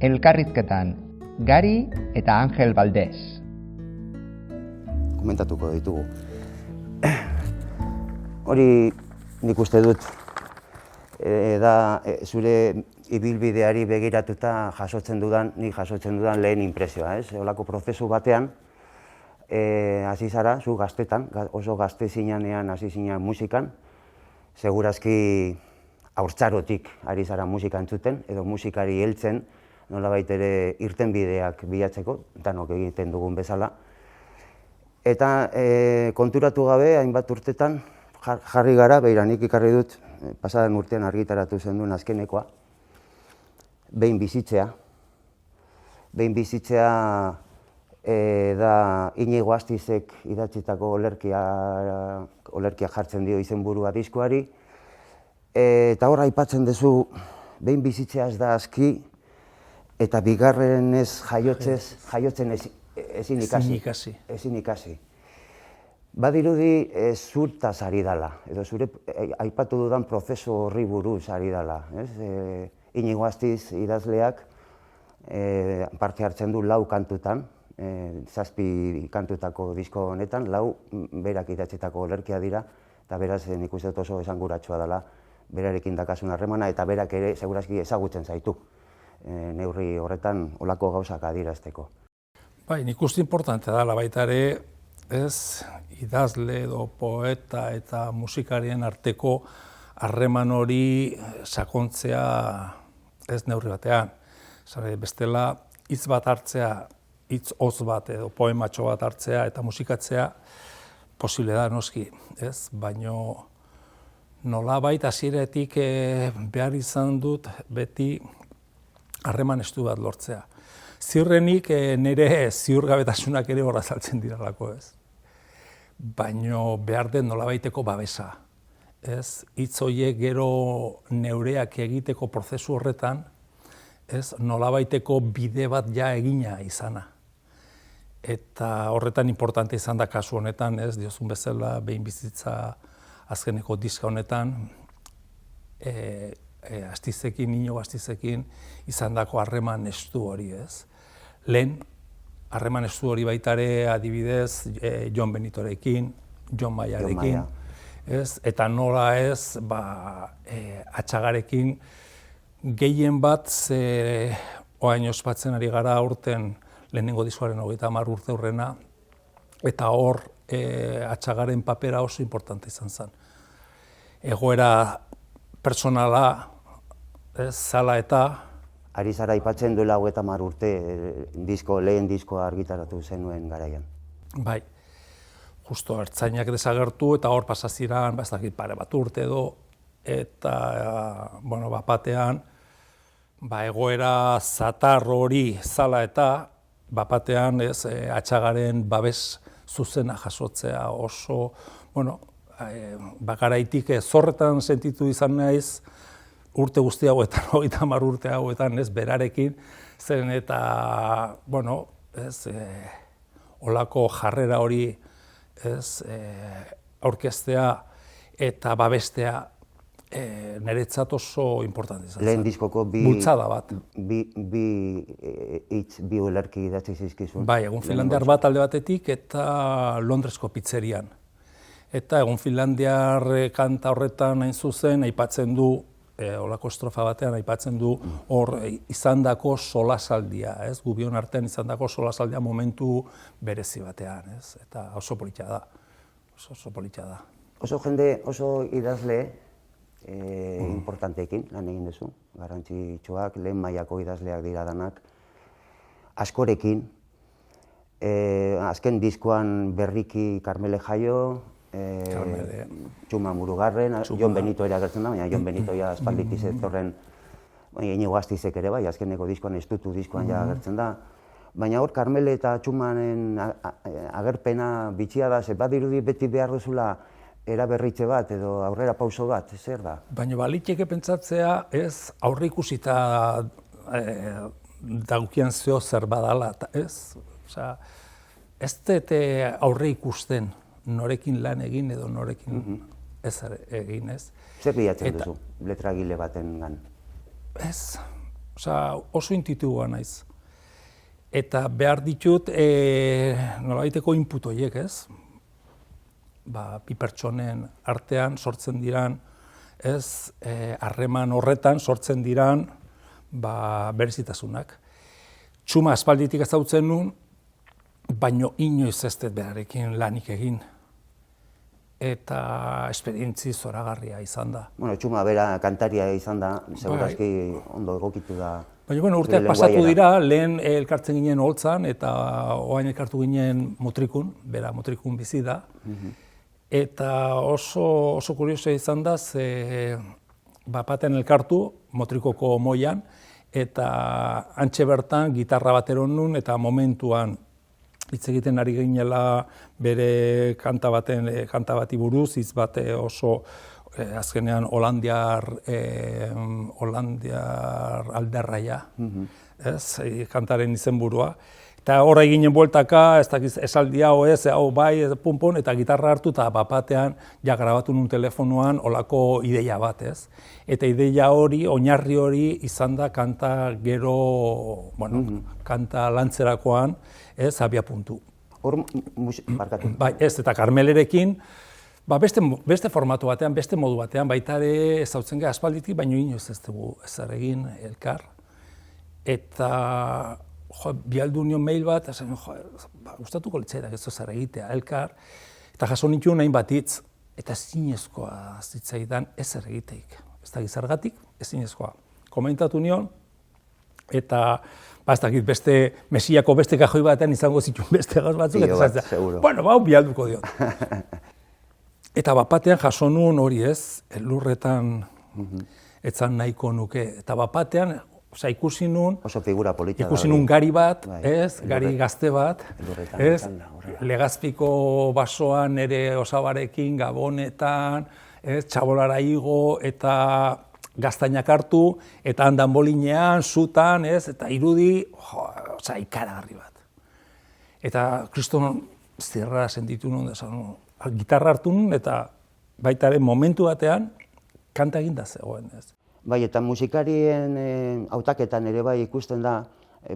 elkarrizketan Gari eta Angel Valdez. Komentatuko ditugu. Hori nik uste dut zure ibilbideari begiratuta nik jasotzen dudan lehen inpresioa, ez? Olako prozesu batean hasi zara, zu gaztetan, oso gazte zinanean hasi zinen musikan, segurazki haurtzarotik ari zara musika entzuten, edo musikari heltzen, nolabait ere irtenbideak bilatzeko, danok egiten dugun bezala. Eta konturatu gabe, hainbat urtetan, jarri gara, beira nik ikarri dut, pasaden urtean argitaratu zenduen azkenekoa, behin bizitzea. Behin bizitzea da Inigo Astizek idatzitako olerkia jartzen dio izenburua diskoari, eta hor aipatzen duzu, behin bizitzea ez da aski, eta bigarrenez jaiotzen ezin ikasi. Badirudi zurtaz ari dela, edo zure aipatu dudan prozesu horri buruz ari dela. Inigo Astiz idazleak parte hartzen du 4 kantutan, 7 kantutako disko honetan, 4 berak idatzitako olerkia dira, eta beraz nik uste dut oso esanguratsua dela berarekin dakasun harremana, eta berak ere segurazki ezagutzen zaitu neurri horretan olako gauzak adierazteko. Bai, nik uste importante dela baita ere, ez idazle edo poeta eta musikarien arteko harreman hori sakontzea ez neurri batean. Bestela, hitz bat hartzea, hitz hotz bat edo poematxo bat hartzea eta musikatzea posible da noski, ez? Baina nolabait hasieratik behar izan dut beti harreman estu bat lortzea. Ziurrenik nire ziurgabetasunak ere horra azaltzen diralako, ez? Baina behar den nolabaiteko babesa, ez? Hitz horiek gero neureak egiteko prozesu horretan, ez? Nolabaiteko bide bat ja egina izana. Eta horretan importante izan da kasu honetan, ez? Diozun bezala, behin bizitza azkeneko diska honetan, Astizekin, Inigo Astizekin izandako harreman estu hori, ez? Lehen, harreman estu hori baitare adibidez Jon Benitorekin, Jon Maiarekin, ez? Eta nola ez, Atxagarekin gehien bat, oain ospatzen ari gara aurten lehenengo diskoaren 30 urte hurrena, eta hor Atxagaren papera oso importante izan zen. Egoera personala, zala eta... Ari zara aipatzen duela 30 urte lehen diskoa argitaratu zenuen garaian. Bai, justo ertzainak desagertu eta hor pasaziran, ez dakit pare bat urte edo, eta, bapatean, egoera zatar hori zala eta, bapatean, Atxagaren babes zuzena jasotzea oso, bakaraitik zorretan sentitu izan naiz, urte guzti hauetan, 30 urte hauetan, ez, berarekin, zen eta, olako jarrera hori, ez, aurkeztea eta babestea niretzat oso importante izan zen. Lehen diskoko bultzada bat. Bi olerki idatzi zizkizun. Bai, egun finlandiar bat alde batetik eta Londresko pizzerian. Eta egun finlandiar kanta horretan hain zuzen, aipatzen du, olako estrofa batean aipatzen du hor izandako solasaldia, ez? Gubion artean izandako solasaldia momentu berezi batean, ez? Eta oso polita da. Oso polita da. Oso jende, oso idazle importanteekin lan egin duzu, garrantzitsuak, lehen mailako idazleak dira danak, askorekin, azken diskoan berriki Karmele Jaio, Txuma Murugarren, Jon Benito ere agertzen da, baina Jon Benito ja aspalditik zetorren, Inigo Astizek ere bai, azkeneko diskoan, estutu diskoan ja agertzen da, baina hor Karmele eta Txumanen agerpena bitxia da, ze badirudi beti behar duzula eraberritze bat edo aurrera pauso bat, zer da? Baina baliteke pentsatzea ez aurre ikusita daukian zeo zer badala, ez? Ez dute aurre ikusten norekin lan egin edo norekin ez egin, ez? Zer bilatzen duzu letragile baten gan? Ez, oso intuitiboa naiz. Eta behar ditut nolabaiteko input horiek, ez? Bi pertsonen artean sortzen diran, ez, harreman horretan sortzen diran berezitasunak. Txuma aspalditik ezagutzen nun, baino inoiz ez dut berarekin lanik egin. Eta esperientzi zoragarria izan da. Bueno, Txuma bera kantaria izan da, segurazki ondo egokitu da. Baina, urteak pasatu dira, lehen elkartzen ginen Oholtzan, eta orain elkartu ginen Mutrikun, bera Mutrikun bizi da. Eta oso kuriosoa izan da, batean elkartu, Mutrikoko Moian, eta hantxe bertan gitarra bat eron nun, eta momentuan hitz egiten ari ginela bere kanta bati buruz, hitz bat oso azkenean Holandiar alderraia, kantaren izenburua. Eta horra eginen bueltaka, esaldi hau ez, hau bai, punpon, eta gitarra hartu eta bapatean ja grabatu nun telefonoan olako ideia bat, ez. Eta ideia hori, oinarri hori izan da kanta gero, bueno, kanta lantzerakoan, ez, abiapuntu. Hor, barkatu. Bai, ez, eta Karmelerekin, beste formatu batean, beste modu batean, baita ere ezautzen gara aspalditik, baino inoiz ez dugu ezer egin elkar. Eta bialdu nion mail bat, gustatuko litzaidak ez zer egitea elkar, eta jaso nituen hainbat hitz, eta ezinezkoa zitzaidan ezer egiteik. Ez da gizargatik, ezinezkoa. Komentatu nion, eta ez dakit beste Mesiako beste kajoi batean izango zituen beste gauz batzuk, eta zatea, bueno, bialduko diot. Eta bapatean jaso nuen hori ez, lurretan etzan nahiko nuke, eta bapatean, ikusi nun, oso figura polita ikusi nun gari bat, ez, gari gazte bat, ez, Legazpiko basoan nire osabarekin, gabonetan, ez, txabolara igo, eta gaztainak hartu, eta handan bolinean, zutan, ez, eta irudi, ikaragarri bat. Eta kriston zirra sentitu nun, gitarra hartu nun, eta baitaren momentu batean, kanta eginda zegoen, ez. Bai, eta musikarien hautaketan ere bai ikusten da,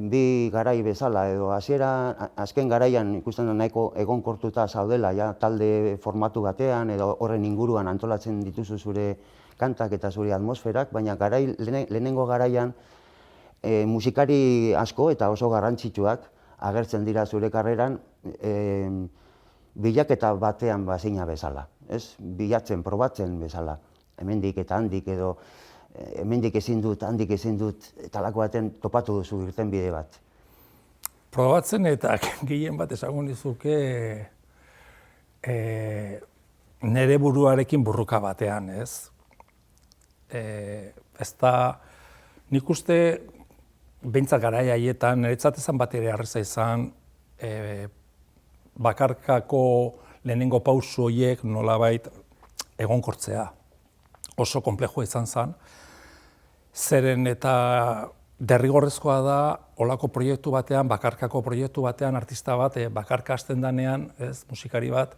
bi garai bezala, edo azken garaian ikusten da nahiko egonkortuta zaudela, ja, talde formatu batean, edo horren inguruan antolatzen dituzu zure kantak eta zure atmosferak, baina lehenengo garaian musikari asko eta oso garrantzitsuak agertzen dira zure karreran bilaketa batean bazina bezala, ez? Bilatzen, probatzen bezala, hemendik eta handik edo hemendik ezin dut, handik ezin dut, talako baten topatu duzu irtenbide bat. Probatzen eta gehien bat esango nizuke nire buruarekin burruka batean, ez? Ez da, nik uste behintzat garai haietan, niretzat ezan bat ere arreza izan, bakarkako lehenengo pausu horiek nolabait egonkortzea. Oso konplexua izan zen, zeren eta derrigorrezkoa da olako proiektu batean, bakarkako proiektu batean, artista bat, bakarka hasten danean, ez, musikari bat,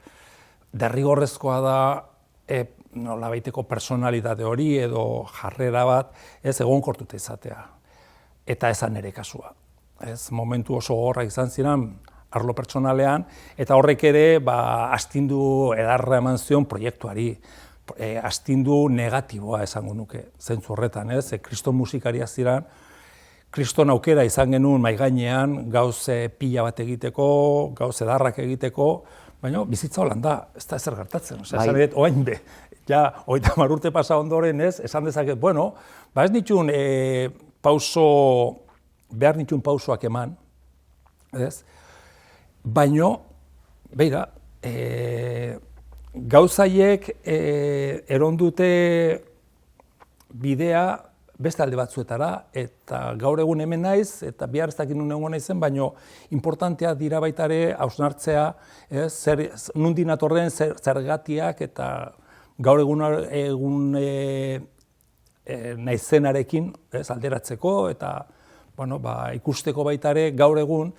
derrigorrezkoa da nolabaiteko personalitate hori edo jarrera bat, ez, egonkortuta izatea. Eta ezan ere kasua. Ez, momentu oso gogorrak izan ziren, arlo pertsonalean, eta horrek ere, astindu edarra eman zion proiektuari. Astindu negatiboa esango nuke, zentzu horretan, ez? Kriston musikaria ziren, kriston aukera izan genuen maigainean gauze pila bat egiteko, gauze edarrak egiteko, baina bizitza holan da, ez da ezer gertatzen. Esan dut, oain be, ja, 30 urte pasa ondoren, ez? Esan dezaket, bueno, ez nituen behar nituen pausoak eman, ez? Baina, beira, gauzaiek erondute bidea beste alde batzuetara, eta gaur egun hemen naiz, eta bihar ez dakit nun egon naizen, baina importantea dira baita ere hausnartzea, nondik natorren zergatiak eta gaur egun naizenarekin alderatzeko, eta ikusteko baita ere gaur egun,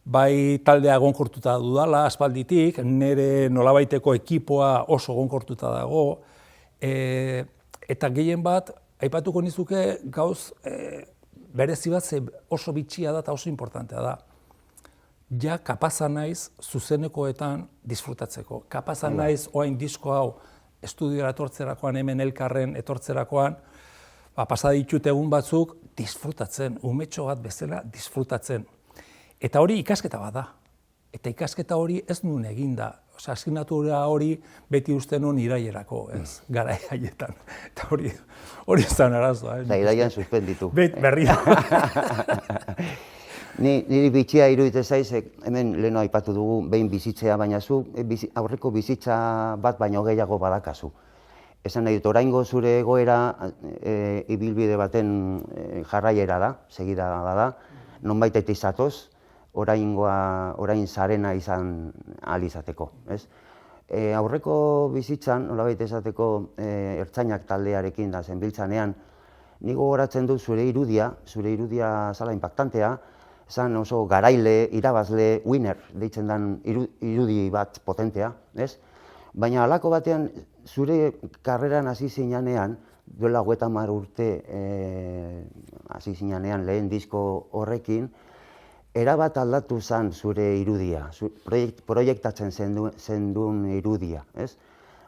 bai taldea egonkortuta dudala, aspalditik, nire nolabaiteko ekipoa oso egonkortuta dago, eta gehien bat, aipatuko nizuke gauz berezi bat oso bitxia da eta oso importantea da. Ja, kapaza naiz zuzenekoetan disfrutatzeko. Kapaza naiz oain disko hau estudiora etortzerakoan, hemen elkarren etortzerakoan, pasa ditut egun batzuk disfrutatzen, umetxo bat bezala disfrutatzen. Eta hori ikasketa bat da. Eta ikasketa hori ez nuen eginda. Asignatura hori beti uste nuen irailerako, ez, garai haietan. Eta hori zan arazoa. Eta iraian suspenditu. Berria. Niri bitxia iruditzen zaiz, hemen leheno aipatu dugu behin bizitzea, baina zu aurreko bizitza bat baino gehiago badakazu. Esan nahi dut, oraingo zure egoera ibilbide baten jarraiera da, segida da, nonbaitetik zatoz, orain zarena izan ahal izateko. Aurreko bizitzan, nolabait esateko ertzainak taldearekin da zenbiltzanean, ni gogoratzen dut zure irudia zala impactantea, zan oso garaile, irabazle, winner deitzen den irudi bat potentea, ez? Baina halako batean zure karreran hasi zinanean, duela 30 urte hasi zinanean lehen disko horrekin, erabat aldatu zen zure irudia, proiektatzen zenduen irudia, ez?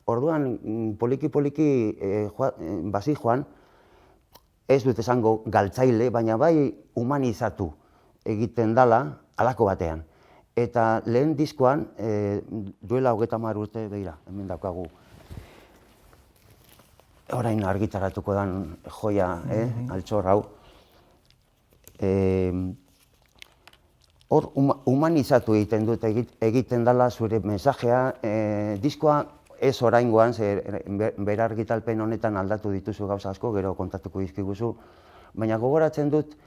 Orduan, poliki-poliki basi joan, ez dut esango galtzaile, baina bai humanizatu egiten dala halako batean. Eta lehen diskoan, duela 30 urte, begira, hemen daukagu, orain argitaratuko den joia, altxor hau. Hor, humanizatu egiten dut egiten dela zure mensajea, diskoa ez oraingoan, bere argitalpen honetan aldatu dituzu gauza asko, gero kontatuko dizkiguzu, baina gogoratzen dut,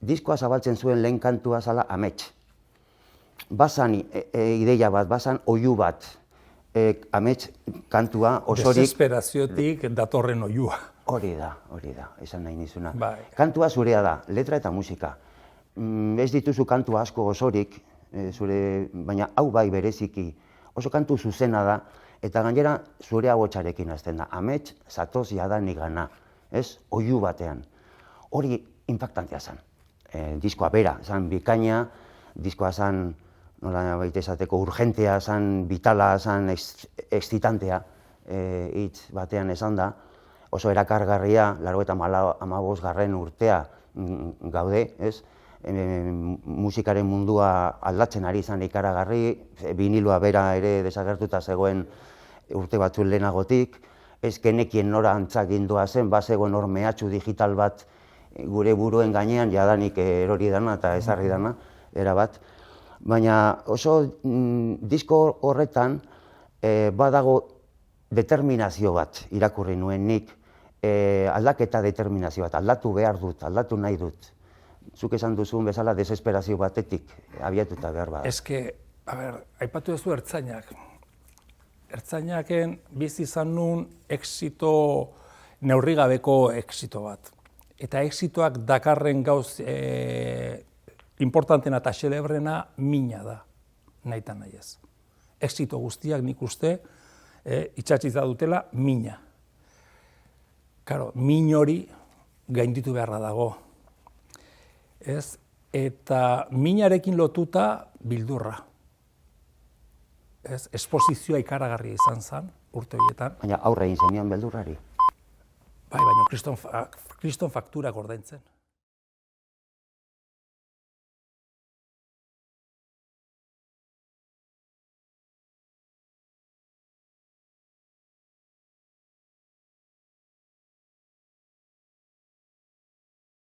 diskoa zabaltzen zuen lehen kantua zala amets. Bazan ideia bat, bazan oihu bat, amets kantua osorik... Desesperaziotik datorren oihua. Hori da, esan nahi nizuna. Kantua zurea da, letra eta musika. Ez dituzu kantu asko osorik, baina hau bai bereziki, oso kantu zuzena da, eta gainera zure agotxarekin hasten da. Amets, zatoz jadanik gana, ez? Oihu batean. Hori impactantea zen. Diskoa bera, zen bikaina, diskoa zen, nola baita esateko, urgentea zen, vitala zen, excitantea, hitz batean esan da. Oso erakargarria, 85. urtea gaude, ez? Musikaren mundua aldatzen ari zen ikaragarri, vinilua bera ere desagertuta zegoen urte batzuen lehenagotik, ez genekien nora antzak gindua zen, bazegoen hor mehatxu digital bat gure buruen gainean, jadanik erori dana eta ezarri dana, erabat. Baina oso disko horretan badago determinazio bat irakurri nuen nik, aldaketa determinazio bat, aldatu behar dut, aldatu nahi dut. Zuk esan duzun bezala desesperazio batetik abiatuta behar bada. Eske, aipatu duzu ertzainak. Ertzainaken bizi izan nun exito, neurrigabeko exito bat. Eta exitoak dakarren gauz importantena eta xelebrena mina da, nahita nahi ez. Exito guztiak nik uste itxatxitza dutela mina. Karo, min hori gainditu beharra dago. Eta minarekin lotuta bildurra. Esposizioa ikaragarria izan zen, urte horietan. Baina aurre egin zenion beldurrari. Bai, baina kriston fakturak ordaintzen.